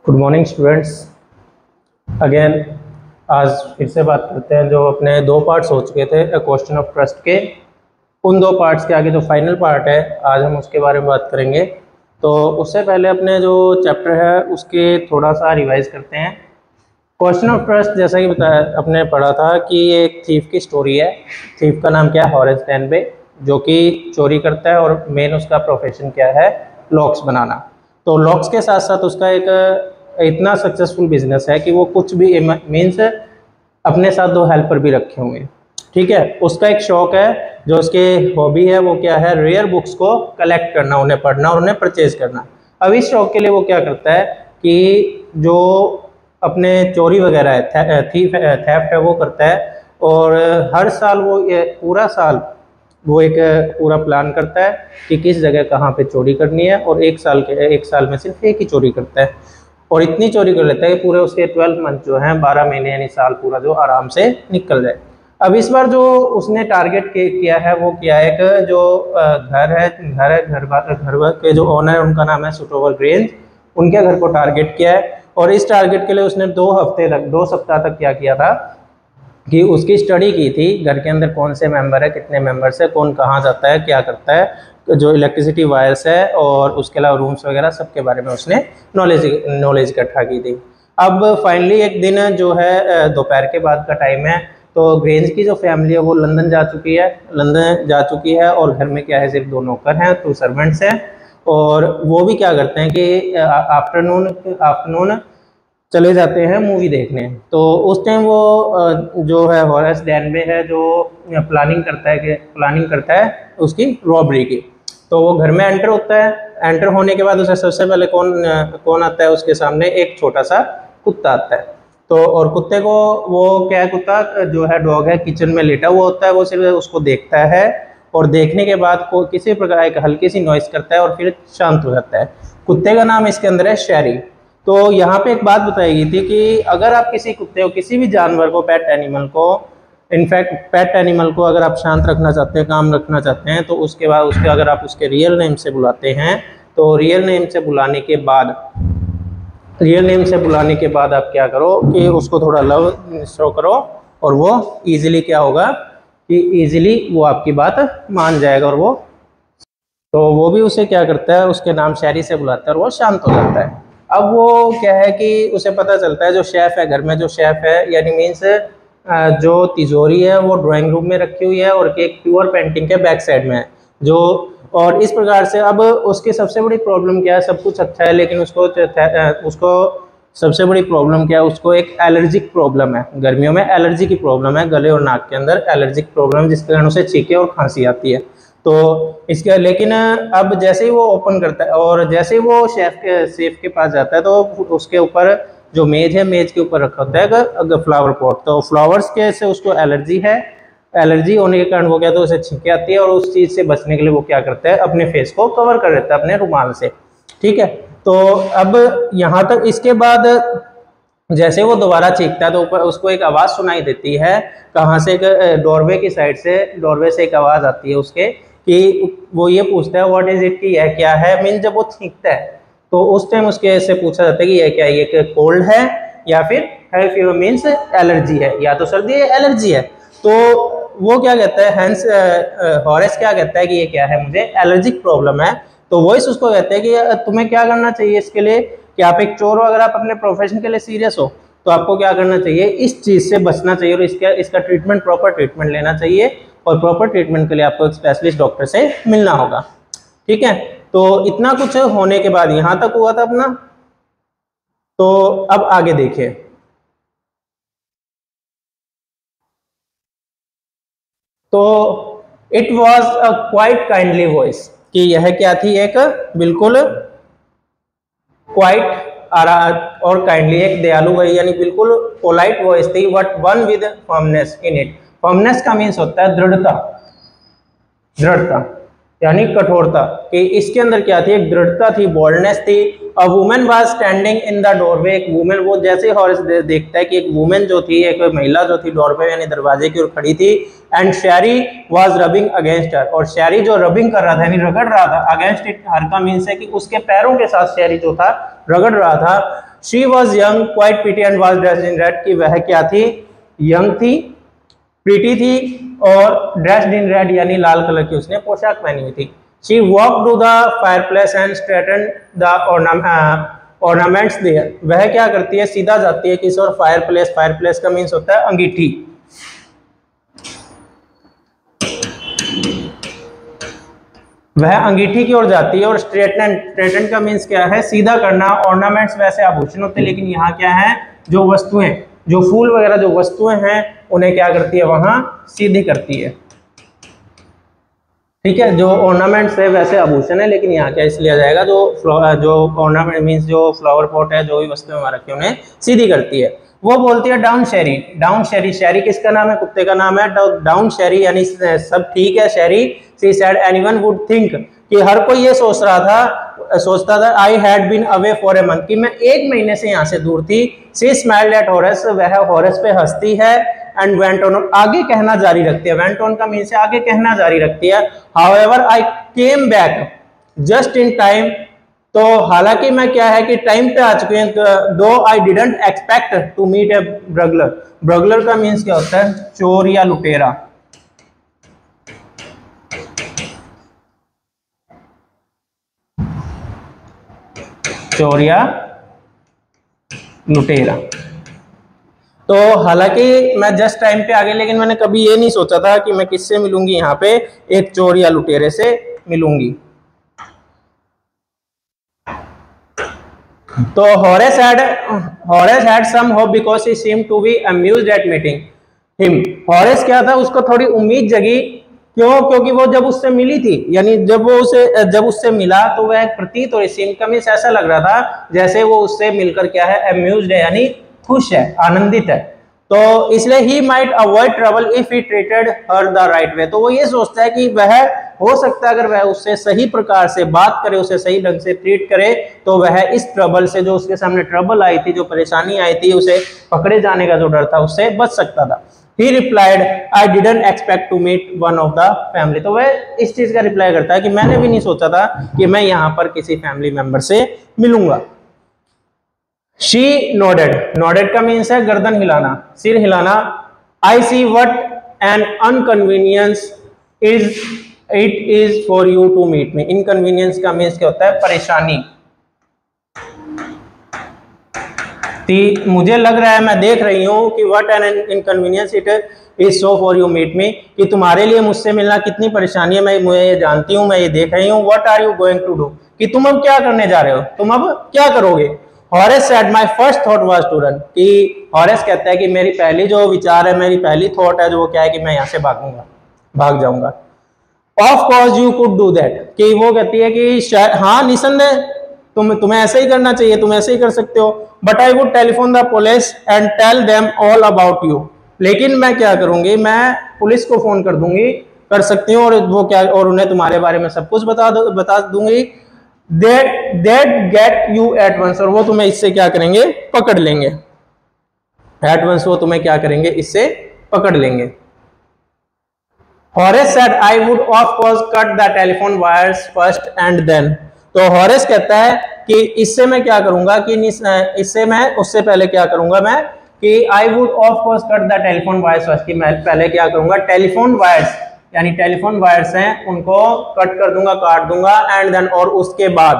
Good morning students. Again आज फिर से बात करते हैं। जो अपने दो पार्ट्स हो चुके थे क्वेश्चन ऑफ ट्रस्ट के, उन दो पार्ट्स के आगे जो फाइनल पार्ट है आज हम उसके बारे में बात करेंगे। तो उससे पहले अपने जो चैप्टर है उसके थोड़ा सा रिवाइज करते हैं। क्वेश्चन ऑफ ट्रस्ट जैसा कि बताया अपने पढ़ा था कि ये एक थीफ की स्टोरी है। थीफ का नाम क्या है? हॉरेस डेनबे, जो कि चोरी करता है और मेन उसका प्रोफेशन क्या है? लॉक्स बनाना। तो लॉक्स के साथ साथ उसका एक इतना सक्सेसफुल बिजनेस है कि वो कुछ भी मीन्स अपने साथ दो हेल्पर भी रखे हुए हैं। ठीक है, उसका एक शौक है, जो उसके हॉबी है वो क्या है? रेयर बुक्स को कलेक्ट करना, उन्हें पढ़ना और उन्हें परचेज करना। अब इस शौक के लिए वो क्या करता है कि जो अपने चोरी वगैरह है, थेफ्ट है, वो करता है। और हर साल वो पूरा साल वो एक पूरा प्लान करता है कि किस जगह कहाँ पे चोरी करनी है, और एक साल में सिर्फ एक ही चोरी करता है। और इतनी चोरी कर लेता है कि पूरे उसके 12 मंथ जो हैं, 12 महीने यानी साल पूरा जो आराम से निकल जाए। अब इस बार जो उसने टारगेट किया है वो क्या है? एक जो घर के जो ओनर है उनका नाम है सुटोवर ग्रेंज, उनके घर को टारगेट किया है। और इस टारगेट के लिए उसने 2 सप्ताह तक क्या किया था कि उसकी स्टडी की थी। घर के अंदर कौन से मेंबर है, कितने मेंबर्स है, कौन कहाँ जाता है, क्या करता है, जो इलेक्ट्रिसिटी वायर्स है, और उसके अलावा रूम्स वगैरह सबके बारे में उसने नॉलेज इकट्ठा की थी। अब फाइनली एक दिन जो है दोपहर के बाद का टाइम है, तो ग्रेंज की जो फैमिली है वो लंदन जा चुकी है। और घर में क्या है? सिर्फ 2 नौकर हैं, 2 सर्वेंट्स हैं। और वो भी क्या करते हैं कि आफ्टरनून चले जाते हैं मूवी देखने। तो उस टाइम वो जो है हॉरेस डेनबे है, जो प्लानिंग करता है उसकी रॉबरी की। तो वो घर में एंटर होता है। एंटर होने के बाद उसे सबसे पहले कौन आता है उसके सामने? एक छोटा सा कुत्ता आता है। तो और कुत्ते को वो क्या है? कुत्ता जो है डॉग है, किचन में लेटा हुआ होता है। वो सिर्फ उसको देखता है और देखने के बाद को किसी प्रकार एक हल्की सी नॉइस करता है और फिर शांत हो जाता है। कुत्ते का नाम इसके अंदर है शेरी। तो यहाँ पे एक बात बताई गई थी कि अगर आप किसी कुत्ते को, किसी भी जानवर को, पेट एनिमल को, इनफैक्ट पेट एनिमल को अगर आप शांत रखना चाहते हैं, काम रखना चाहते हैं, तो उसके बाद उसके अगर आप उसके रियल नेम से बुलाते हैं, तो रियल नेम से बुलाने के बाद आप क्या करो कि उसको थोड़ा लव शो करो, और वो ईजिली क्या होगा कि ईजिली वो आपकी बात मान जाएगा। और वो भी उसे क्या करता है? उसके नाम शेरी से बुलाता है और वो शांत हो जाता है। अब वो क्या है कि उसे पता चलता है, जो शेफ है घर में, जो शेफ है यानी मीन्स जो तिजोरी है वो ड्राइंग रूम में रखी हुई है और एक प्योर पेंटिंग के बैक साइड में है जो। और इस प्रकार से अब उसकी सबसे बड़ी प्रॉब्लम क्या है? सब कुछ अच्छा है, लेकिन उसको सबसे बड़ी प्रॉब्लम क्या है? उसको एक एलर्जिक प्रॉब्लम है। गर्मियों में एलर्जी की प्रॉब्लम है, गले और नाक के अंदर एलर्जिक प्रॉब्लम, जिसके कारण उसे छींके और खांसी आती है। तो इसके लेकिन अब जैसे ही वो ओपन करता है और जैसे ही वो शेफ के पास जाता है, तो उसके ऊपर जो मेज है, मेज के ऊपर रखा होता है फ्लावर पॉट। तो फ्लावर्स के से उसको एलर्जी है। एलर्जी होने के कारण वो क्या, तो उसे छींके आती है, और उस चीज़ से बचने के लिए वो क्या करता है? अपने फेस को कवर कर देता है अपने रुमाल से। ठीक है, तो अब यहाँ तक इसके बाद जैसे वो दोबारा चीखता है तो ऊपर उसको एक आवाज़ सुनाई देती है। कहाँ से? एक डोरवे से एक आवाज़ आती है उसके, कि वो ये पूछता है व्हाट इज इट, कि यह क्या है। मीन जब वो छींकता है तो उस टाइम उसके से पूछा जाता है कि यह क्या है? ये कोल्ड है या फिर है फीवर, मीन्स एलर्जी है, या तो सर्दी है, एलर्जी है। तो वो क्या कहता है? हॉरेस क्या कहता है कि ये क्या है? मुझे एलर्जिक प्रॉब्लम है। तो वॉइस उसको कहते हैं कि तुम्हें क्या करना चाहिए इसके लिए, कि आप एक चोर हो, अगर आप अपने प्रोफेशन के लिए सीरियस हो तो आपको क्या करना चाहिए? इस चीज़ से बचना चाहिए और इसका ट्रीटमेंट, प्रॉपर ट्रीटमेंट लेना चाहिए। और प्रॉपर ट्रीटमेंट के लिए आपको एक स्पेशलिस्ट डॉक्टर से मिलना होगा। ठीक है, तो इतना कुछ होने के बाद यहाँ तक हुआ था अपना। तो अब आगे देखिए। तो it was a quite kindly voice, कि यह क्या थी? एक बिल्कुल क्वाइट और काइंडली, एक दयालु वही यानी बिल्कुल पोलाइट वॉइस थी, but one with firmness in it. Firmness का मीन्स होता है दृढ़ता यानी कठोरता, कि इसके अंदर क्या थी? एक दृढ़ता थी, बोल्डनेस थी। A woman was standing in the doorway, एक वुमेन, वो जैसे हॉरेस देखता है कि एक वुमेन जो थी, एक महिला जो थी डोरवे यानी दरवाजे की ओर खड़ी थी। And Sheri was rubbing against her, और शेरी जो रबिंग कर रहा था यानी रगड़ रहा था, अगेंस्ट इट, हर का मीन्स है कि उसके पैरों के साथ शेरी जो था रगड़ रहा था। She was young quite pretty and was dressed in red, कि वह क्या थी, यंग थी, प्रीटी थी और ड्रेस्ड इन रेड यानी लाल कलर की उसने पोशाक पहनी हुई थी। She walk to the fire place and straighten the ornaments there, वह क्या करती है, सीधा जाती है किस और, फायर प्लेस, फायर प्लेस का मीन्स होता है अंगीठी, वह अंगीठी की ओर जाती है। और स्ट्रेटन, स्ट्रेटन का मीन्स क्या है, सीधा करना। ऑर्नामेंट्स वैसे आभूषण होते हैं, लेकिन यहाँ क्या है, जो वस्तुएं, जो फूल वगैरह जो वस्तुएं हैं उन्हें क्या करती है, वहां सीधी करती है। ठीक है, जो ऑर्नामेंट्स है वैसे आभूषण है, लेकिन यहाँ क्या इसलिए आ जाएगा, जो ऑर्नामेंट मीन्स जो फ्लावर पॉट है, जो भी वस्तुएं वहां रखी उन्हें सीधी करती है। वो बोलती है डाउन शेरी, डाउन शेरी, शेरी किसका नाम है, कुत्ते का नाम है, डाउन शेरी यानी सब ठीक है Sherry. She said anyone would think, कि हर कोई ये सोचता था I had been away for a month, कि मैं 1 महीने से यहाँ से दूर थी। शी स्माइल्ड एट हॉरेस, वह हॉरेस पे हंसती है। एंड वेंट ऑन, आगे कहना जारी रखती है, वेंट ऑन का मीन्स है आगे कहना जारी रखती है। However I came back just in time, तो हालांकि मैं क्या है कि टाइम पे आ चुके हैं, though I didn't expect to meet a burglar, burglar का मीन्स क्या होता है, चोर या लुटेरा। चोर या लुटेरा। तो हालांकि मैं जस्ट टाइम पे आ गई, लेकिन मैंने कभी ये नहीं सोचा था कि मैं किससे मिलूंगी, यहाँ पे एक चोर या लुटेरे से मिलूंगी। तो Horace had some hope because he seemed to be amused at meeting him। Horace क्या था, उसको थोड़ी उम्मीद जगी, क्यों, क्योंकि वो जब उससे मिली थी, यानी जब उससे मिला तो वह प्रतीत और सीम का मीन्स ऐसा लग रहा था जैसे वो उससे मिलकर क्या है, अम्यूज्ड है यानी खुश है, आनंदित है। तो इसलिए he might avoid trouble if he treated her the right way, तो वो ये सोचता है कि वह हो सकता है अगर वह उससे सही प्रकार से बात करे, उसे सही ढंग से ट्रीट करे, तो वह इस ट्रबल से, जो उसके सामने ट्रबल आई थी, जो परेशानी आई थी, उसे पकड़े जाने का जो डर था उससे बच सकता था। He replied, I didn't expect to meet one of the family। तो वह इस चीज का रिप्लाई करता है कि मैंने भी नहीं सोचा था कि मैं यहाँ पर किसी फैमिली मेंबर से मिलूंगा। She nodded, nodded का मीन्स है गर्दन हिलाना, सिर हिलाना। I see what an inconvenience it is for you to meet me। Inconvenience का मीन्स क्या होता है, परेशानी। मुझे लग रहा है, मैं देख रही हूँ कि what an inconvenience it is so for you meet me, कि तुम्हारे लिए मुझसे मिलना कितनी परेशानी है, मुझे ये जानती हूँ, मैं ये देख रही हूँ। What are you going to do, कि तुम अब क्या करने जा रहे हो, तुम अब क्या करोगे। Horace said my first thought was to run, कि हॉरेस कहता है कि मेरी पहली जो विचार है, मेरी पहली थॉट है जो वो क्या है कि मैं यहाँ से भाग जाऊंगा। Of course you could do that, कि वो कहती है कि हाँ निसंदेह तुम्हें ऐसे ही करना चाहिए, तुम ऐसे ही कर सकते हो। But I would telephone the police and tell them all about you, लेकिन मैं क्या करूंगी, मैं पुलिस को फोन कर सकती हूँ, और वो क्या, और उन्हें तुम्हारे बारे में सब कुछ बता दूंगी। They'd get you at once, और वो तुम्हें इससे क्या करेंगे, पकड़ लेंगे। At once वो तुम्हें क्या करेंगे, इससे पकड़ लेंगे। Horace said, I would of course cut the telephone wires first and then। तो हॉरेस कहता है कि इससे मैं क्या करूंगा, कि इससे मैं उससे पहले क्या करूंगा मैं, कि I would of course cut the telephone wires first, कि मैं पहले क्या करूंगा, टेलीफोन वायर्स यानी टेलीफोन वायर्स हैं उनको कट कर दूंगा, काट दूंगा। एंड देन, और उसके बाद,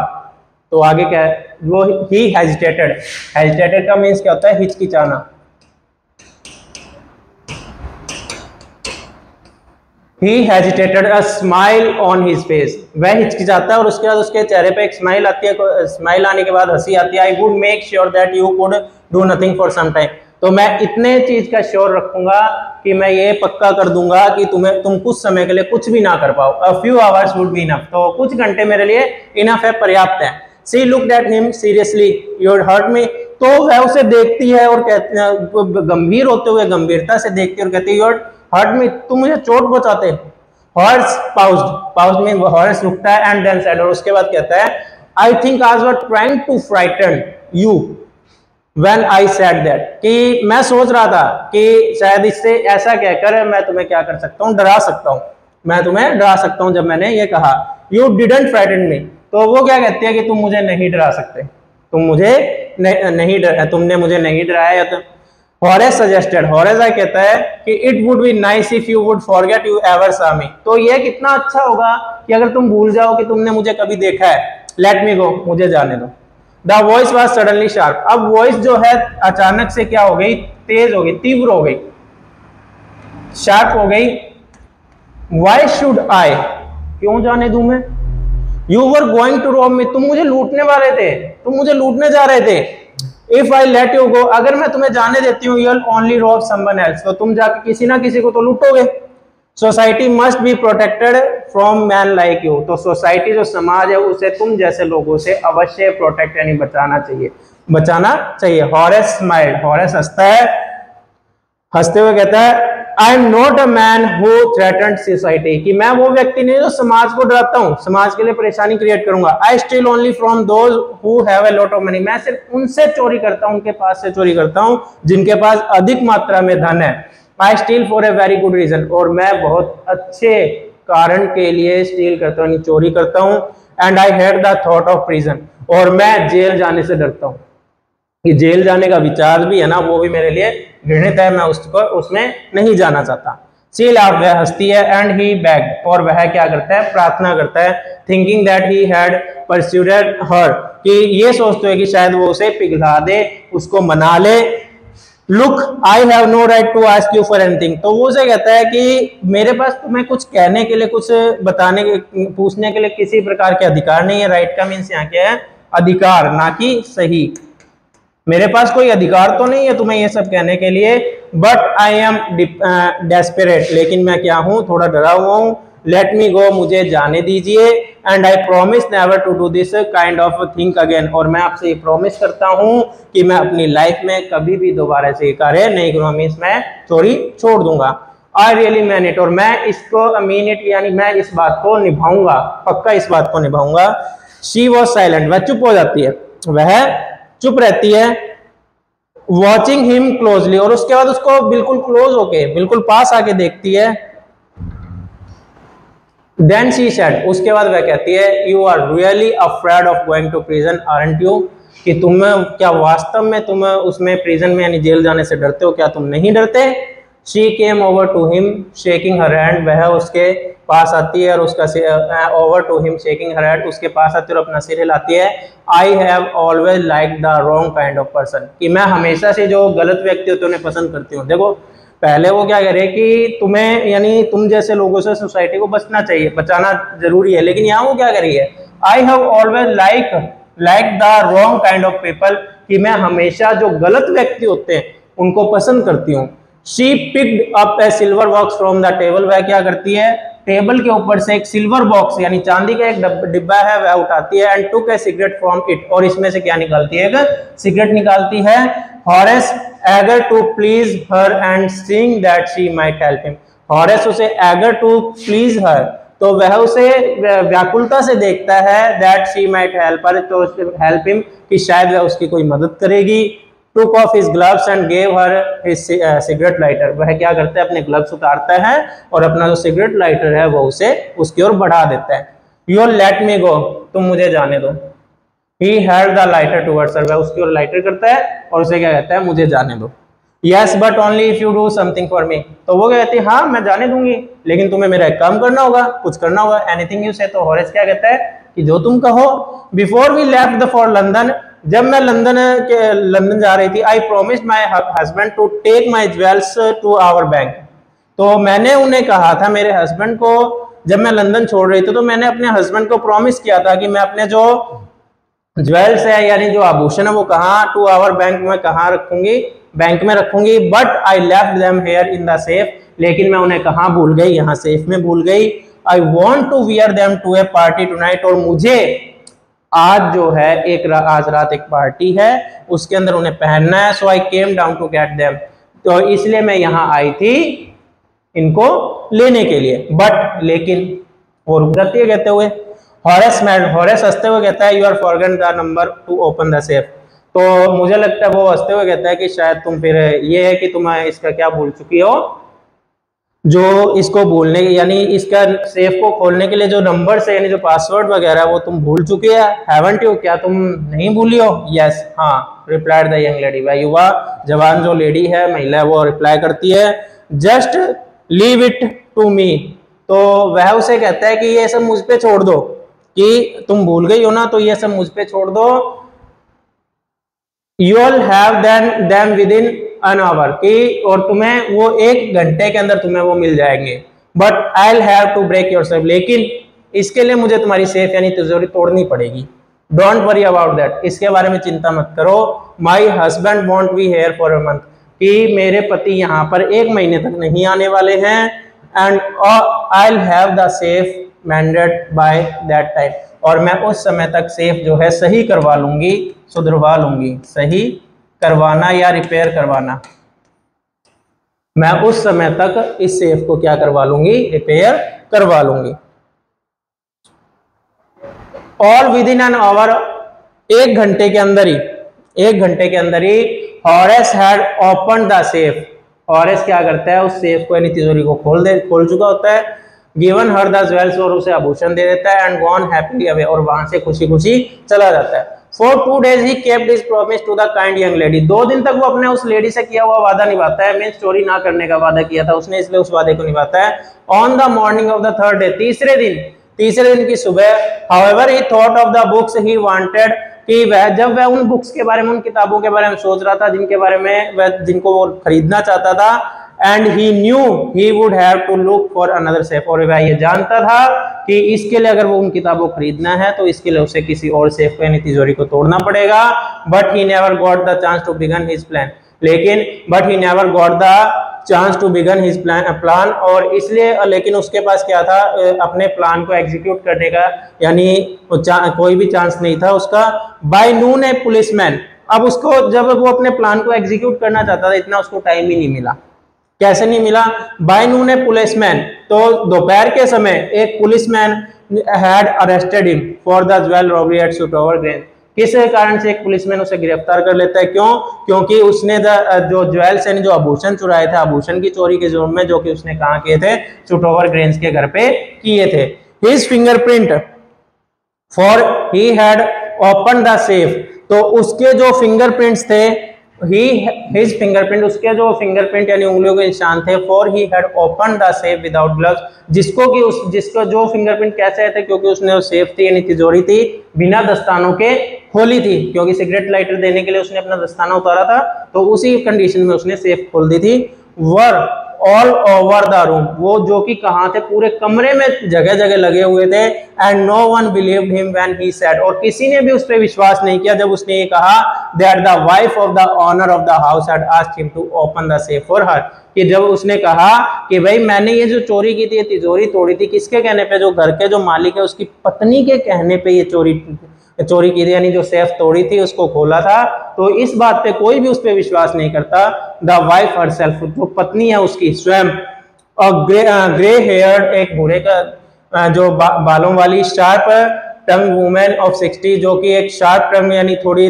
तो आगे क्या है, वो ही हेजिटेटेड का मीन्स क्या होता है, हिचकिचाना। He hesitated, a smile on his face। वह हिचकिचाता है और उसके बाद उसके चेहरे पे एक स्माइल आती है, स्माइल आने के बाद हंसी आती है। I would make sure that you could do nothing for some time। तो मैं इतने चीज का श्योर रखूंगा कि मैं ये पक्का कर दूंगा कि तुम कुछ समय के लिए कुछ भी ना कर पाओ। A few hours would be enough। तो कुछ घंटे मेरे लिए इनफ है, पर्याप्त है। She looked at him seriously, you hurt me। तो वह उसे देखती है और कहती है, गंभीर होते हुए गंभीरता से देखती है और कहती है, हर्ट मी, तुम मुझे चोट पहुंचाते। हॉर्स पाउज्ड में हॉर्स रुकता है, एंड देन सेड, और उसके बाद कहता है, I think I was trying to frighten you when I said that, कि मैं सोच रहा था कि शायद इससे ऐसा कहकर मैं तुम्हें क्या कर सकता हूँ, डरा सकता हूँ, मैं तुम्हें डरा सकता हूँ जब मैंने ये कहा। यू डिडंट फ्राइटन मी, तो वो क्या कहती है कि तुम मुझे नहीं डरा सकते, तुम मुझे तुमने मुझे नहीं डराया। तो हॉरेस सजेस्टेड, हॉरेस कहता है कि it would be nice if you would forget you ever सा मी। तो ये कितना अच्छा होगा कि अगर तुम भूल जाओ कि तुमने मुझे कभी देखा है। लेट मी गो, मुझे जाने दो। The voice was suddenly sharp. अब वॉइस जो है अचानक से क्या हो गई, तेज हो गई, तीव्र हो गई, शार्प हो गई। वाई शुड आई, क्यों जाने दूं मैं। You were going to rob me, तुम मुझे लूटने वाले थे, तुम मुझे लूटने जा रहे थे। If I let you go, अगर मैं तुम्हें जाने देती हूँ, you'll only rob someone else, तो तुम जाके किसी ना किसी को तो लूटोगे। Society must be protected from man like you, तो सोसाइटी जो समाज है उसे तुम जैसे लोगों से अवश्य प्रोटेक्ट यानी बचाना चाहिए, बचाना चाहिए। हॉरेस स्माइल्ड, हॉरेस हंसता है, हंसते हुए कहता है I am not a man who threatened society, कि मैं वो व्यक्ति नहीं जो समाज को डराता हूँ, समाज के लिए परेशानी क्रिएट करूंगा। I steal only from those who have a lot of money, मैं सिर्फ उनसे चोरी करता हूँ, उनके पास से चोरी करता हूँ जिनके पास अधिक मात्रा में धन है। I steal for a very good reason, और मैं बहुत अच्छे कारण के लिए स्टील करता हूँ, चोरी करता हूँ। And I hate the thought of prison, और मैं जेल जाने से डरता हूँ, कि जेल जाने का विचार भी है ना वो भी मेरे लिए घृणित है, मैं उसको उसमें नहीं जाना चाहता। सी लाफ, वह हंसती है। एंड ही बेग्ड, और वह क्या करता है, प्रार्थना करता है। थिंकिंग दैट ही हैड परस्यूडेड हर, कि ये सोचते हुए कि शायद वो उसे पिघला दे, उसको मना ले। Look I have no right to ask you for anything, तो वो उसे कहता है कि मेरे पास तुम्हें कुछ कहने के लिए, कुछ बताने के, पूछने के लिए किसी प्रकार के अधिकार नहीं है। राइट का मीन्स यहाँ क्या है, अधिकार, ना कि सही। मेरे पास कोई अधिकार तो नहीं है तुम्हें ये सब कहने के लिए। बट आई एम डेस्परेट, लेकिन मैं क्या हूं, थोड़ा डरा हुआ हूं। लेट मी गो, मुझे जाने दीजिए। And I promise never to do this kind of thing again, और मैं आपसे ये प्रॉमिस करता हूं कि मैं अपनी लाइफ में कभी भी दोबारा से कार्य नहीं करूंगा, मीन्स मैं चोरी छोड़ दूंगा। आई रियली मैन इट, और मैं इसको मीन इट, यानी मैं इस बात को निभाऊंगा, पक्का इस बात को निभाऊंगा। शी वॉज साइलेंट, वह चुप हो जाती है, वह चुप रहती है। वॉचिंग हिम क्लोजली, और उसके बाद उसको बिल्कुल क्लोज होके, बिल्कुल पास आके देखती है। देन शी सेड, उसके बाद वह कहती है you are really afraid of going to prison aren't you, कि तुम क्या वास्तव में तुम उसमें प्रिजन में यानी जेल जाने से डरते हो, क्या तुम नहीं डरते। She came over to him shaking her hand, वह उसके पास आती है और उसका over to him shaking her hand, उसके पास आती है और अपना सिर हिलाती है। I have always like the wrong kind of person, कि मैं हमेशा से जो गलत व्यक्ति होते हैं उन्हें पसंद करती हूँ। देखो पहले वो क्या कह रहे कि तुम्हें यानी तुम जैसे लोगों से सोसाइटी को बचना चाहिए, बचाना जरूरी है, लेकिन यहाँ वो क्या कर रही है, I have always like the wrong kind of people, कि मैं हमेशा जो गलत व्यक्ति होते हैं उनको पसंद करती हूँ। She picked up A silver box from the table, वह क्या करती है, टेबल के ऊपर से एक सिल्वर बॉक्स यानी चांदी का एक डिब्बा है वह उठाती है। And took A cigarette from it, और इसमें से क्या निकालती है, एक सिगरेट निकालती है। Horace eager to please her and seeing that she might help him, Horace उसे एगर टू प्लीज हर, तो वह उसे व्याकुलता से देखता है, that she might help her, तो हेल्प हिम, कि शायद वह उसकी कोई मदद करेगी। Took off his gloves and gave her his cigarette lighter, वह क्या करता है, अपने ग्लव्स उतारता है और अपना जो सिगरेट लाइटर है वो उसे उसकी ओर बढ़ा देता है। यू लेट मी गो, तुम मुझे जाने दो। He held the lighter towards हर, वह उसकी ओर लाइटर करता है और उसे क्या कहता है, मुझे जाने दो। Yes but only if you do something for me, तो वो कहती है हाँ मैं जाने दूंगी, लेकिन तुम्हें मेरा एक काम करना होगा, कुछ करना होगा। एनीथिंग यू से, तो हॉरेस क्या कहता है कि जो तुम कहो। Before we left the for London, जब मैं लंदन जा रही थी, I promised my husband to take my jewels to our bank, तो मैंने उन्हें कहा था, मेरे हस्बैंड को, जब मैं लंदन छोड़ रही थी तो मैंने अपने हस्बैंड को प्रॉमिस किया था कि मैं अपने जो ज्वेल्स है यानी जो आभूषण है वो कहाँ, टू आवर बैंक में कहाँ रखूंगी, बैंक में रखूंगी। But I left them here in the safe, लेकिन मैं उन्हें कहाँ भूल गई, यहाँ सेफ में भूल गई। I want to wear them to a party tonight, और मुझे आज जो है आज रात एक पार्टी है उसके अंदर उन्हें पहनना है। So I came down to get them, तो इसलिए मैं यहाँ आई थी इनको लेने के लिए। बट लेकिन, और रुक जाती है कहते हुए। हॉरेस हंसते हुए कहता है you are forgotten the number to open the safe, तो मुझे लगता है वो हंसते हुए कहता है कि शायद तुम फिर ये है कि तुम इसका क्या भूल चुकी हो, जो इसको भूलने यानी इसका सेफ को खोलने के लिए जो नंबर्स है यानी जो पासवर्ड वगैरह वो तुम भूल चुके हैं, हैवंट यू, क्या तुम नहीं भूली हो? यस, हाँ, रिप्लाइड द यंग लेडी। वह युवा जवान जो लेडी है, महिला है, वो रिप्लाई करती है, just leave it to me. तो वह उसे कहता है कि ये सब मुझ पे छोड़ दो, कि तुम भूल गई हो ना, तो ये सब मुझ पे छोड़ दो। You will have them with in an hour, कि और तुम्हें वो 1 घंटे के अंदर तुम्हें वो मिल जाएंगे। But I will have to break your safe, लेकिन इसके लिए मुझे तुम्हारी सेफ यानी तिजोरी तोड़नी पड़ेगी। डोंट वरी अबाउट दैट, इसके बारे में चिंता मत करो। My husband want be here for a month, कि मेरे पति यहाँ पर 1 महीने तक नहीं आने वाले हैं। And I will have the safe mended by that time, और मैं उस समय तक सेफ जो है सही करवा लूंगी, सुधरवा लूंगी। सही करवाना या रिपेयर करवाना, मैं उस समय तक इस सेफ को क्या करवा लूंगी? रिपेयर करवा लूंगी। और विद इन एन आवर, 1 घंटे के अंदर ही, 1 घंटे के अंदर ही Horace had open the safe. Horace क्या करता है? उस सेफ को यानी तिजोरी को खोल चुका होता है। गिवन हर द ज्वेल्स, और उसे आभूषण दे देता है। एंड गॉन हैप्पीली अवे, और वहां से खुशी खुशी चला जाता है। For 2 days he kept his promise to the kind young lady, 2 दिन तक वो अपने उस लेडी से किया हुआ वादा निभाता है। मीन्स चोरी ना करने का वादा किया था उसने, इसलिए उस वादे को निभाता है। On the morning of the 3rd day, तीसरे दिन की सुबह, however he thought of the books he wanted, कि जब वह उन बुक्स के बारे में, उन किताबों के बारे में सोच रहा था जिनको वो खरीदना चाहता था, and he knew he would have to look for another safe, और वह ये जानता था कि इसके लिए अगर वो उन किताबों को खरीदना है तो इसके लिए उसे किसी और सेफ यानी तिजोरी को तोड़ना पड़ेगा। But he never got the chance to begin his plan, chance to begin his plan, और इसलिए लेकिन उसके पास क्या था? अपने प्लान को एग्जीक्यूट करने का यानी कोई भी चांस नहीं था उसका। बाय नून ए पुलिसमैन, अब उसको जब वो अपने प्लान को एग्जीक्यूट करना चाहता था, इतना उसको टाइम ही नहीं मिला। कैसे नहीं मिला? बाय नून ए पुलिसमैन, तो दोपहर के समय एक policeman had arrested him for the jewel robbery at Shotover Grange. किस कारण से एक पुलिसमैन उसे गिरफ्तार कर लेता है? क्यों? क्योंकि उसने जो ज्वेल्स यानी जो आभूषण चुराए थे, आभूषण की चोरी के जुर्म में, जो कि उसने कहाँ किए थे? सुटोवर ग्रेंज के घर पे किए थे। His fingerprint, for he had open the safe, तो उसके जो फिंगरप्रिंट्स थे, हिज फिंगरप्रिंट, उसके जो फिंगरप्रिंट यानी उंगलियों के निशान थे, for he had open the safe without gloves, जिसको जो फिंगरप्रिंट कैसे आए थे? क्योंकि उसने सेफ थी यानी तिजोरी थी, बिना दस्तानों के खोली थी, क्योंकि सिगरेट लाइटर देने के लिए उसने अपना दस्ताना उतारा था, तो उसी कंडीशन में उसने सेफ खोल दी थी। Were all over the room, वो जो कि कहाँ थे? पूरे कमरे में जगह जगह लगे हुए थे। And no one believed him when he said, और किसी ने भी उस पर विश्वास नहीं किया जब उसने ये कहा that the wife of the owner of the house had asked him to open the safe for her, कि जब उसने कहा कि भाई मैंने ये जो चोरी की थी, ये तिजोरी तोड़ी थी, किसके कहने पे? जो घर के जो मालिक है उसकी पत्नी के कहने पे ये चोरी की थी, यानी जो सेफ तोड़ी थी उसको खोला था। तो इस बात पे कोई भी उस पर विश्वास नहीं करता। द वाइफ हरसेल्फ, जो पत्नी है उसकी स्वयं, और ग्रे हेयर, एक भूरे का जो बालों वाली शार्प टंग वुमेन ऑफ 60, जो कि एक शार्प टंग यानी थोड़ी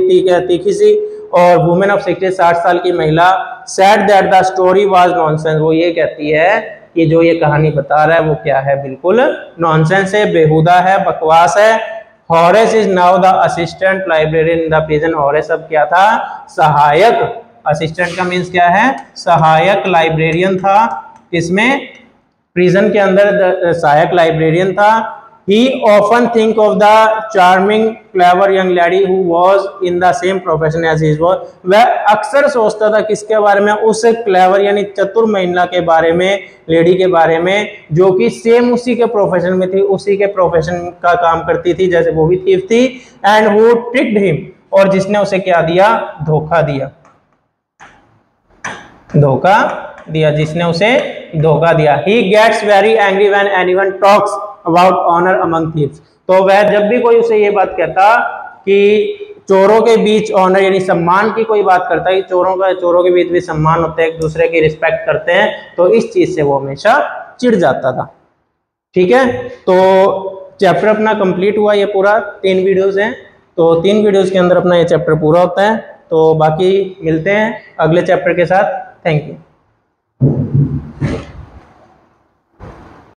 तीखी सी, और वुमेन ऑफ 60 60 साल की महिला, said that the story was nonsense, वो ये कहती है कि जो ये कहानी बता रहा है वो क्या है? बिल्कुल नॉनसेंस है, बेहुदा है, बकवास है। Horace is now the assistant librarian in the prison, Horace अब क्या था? सहायक, असिस्टेंट का मीन्स क्या है? सहायक लाइब्रेरियन था। किसमें? प्रिजन के अंदर सहायक लाइब्रेरियन था। He often think of the charming, clever young lady who was in the same profession as his was. वह अक्सर सोचता था किसके बारे में? उस क्लेवर यानी चतुर महिला के बारे में, लेडी के बारे में, जो कि सेम उसी के प्रोफेशन में थी, उसी के प्रोफेशन का काम करती थी, जैसे वो भी थीफ थी। एंड who tricked him, और जिसने उसे क्या दिया? धोखा दिया, जिसने उसे धोखा दिया। He gets very angry when anyone talks about honor among thieves, तो वह जब भी कोई उसे ये बात कहता कि चोरों के बीच ऑनर यानी सम्मान की कोई बात करता है, चोरों के बीच भी सम्मान होते हैं, एक दूसरे की रिस्पेक्ट करते हैं, तो इस चीज से वो हमेशा चिढ़ जाता था। ठीक है, तो चैप्टर अपना कंप्लीट हुआ, ये पूरा 3 वीडियोस हैं, तो 3 वीडियोस के अंदर अपना ये चैप्टर पूरा होता है। तो बाकी मिलते हैं अगले चैप्टर के साथ। Thank you.